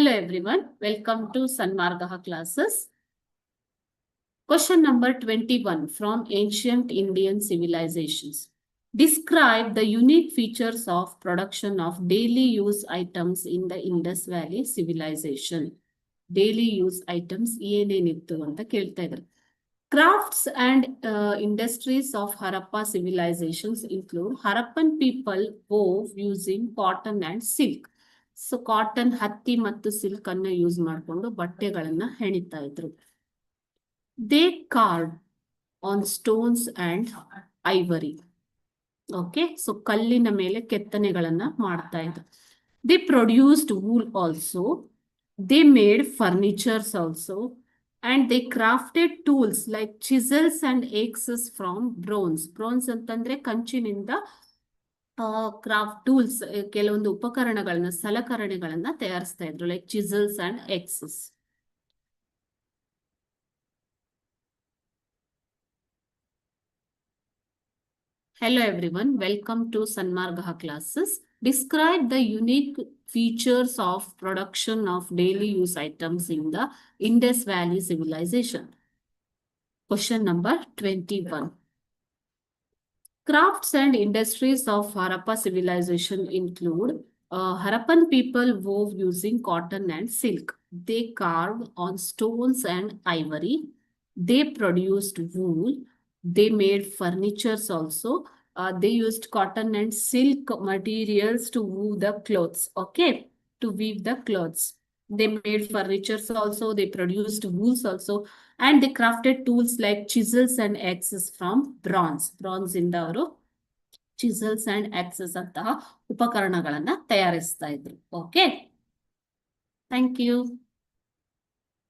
Hello everyone, welcome to Sanmargaha classes. Question number 21 from Ancient Indian Civilizations. Describe the unique features of production of daily use items in the Indus Valley civilization. Daily use items ಏನೇನಿತ್ತು ಅಂತ ಕೇಳ್ತಾ ಇದ್ದಾರೆ. Crafts and industries of Harappa civilizations include Harappan people wove using cotton and silk. So cotton ಹತ್ತಿ ಮತ್ತು silk ಅನ್ನ use ಮಾಡಿಕೊಂಡು ಬಟ್ಟೆಗಳನ್ನ ಹೆಣಿತಾ ಇದ್ರು. They card on stones and ivory. Okay, so ಕಲ್ಲಿನ ಮೇಲೆ ಕೆತ್ತನೆಗಳನ್ನ ಮಾಡ್ತಾ ಇದ್ರು. They produced wool also. They made furnitures also. And they crafted tools like chisels and axes from bronze. Bronze ಅಂತಂದ್ರೆ ಕಂಚಿನಿಂದ ಕ್ರಾಫ್ಟ್ ಟೂಲ್ಸ್, ಕೆಲವೊಂದು ಉಪಕರಣಗಳನ್ನ, ಸಲಕರಣೆಗಳನ್ನ ತಯಾರಿಸ್ತಾ ಇದ್ರು, like chisels and axes. Hello everyone, welcome to Sanmargaha classes. Describe the unique features of production of daily use items in the Indus Valley civilization. Question number 21. Crafts and industries of Harappa civilization include Harappan people wove using cotton and silk. They carved on stones and ivory. They produced wool. They made furnitures also. They used cotton and silk materials to weave the clothes. Okay, to weave the clothes. They made furnitures also. They produced wools also. And they crafted tools like chisels and axes from bronze. Bronze ಇಂದ ಅವರು ಚಿಸಲ್ಸ್ and access ಅಂತಹ ಉಪಕರಣಗಳನ್ನ ತಯಾರಿಸ್ತಾ ಇದ್ರು. Okay, thank you.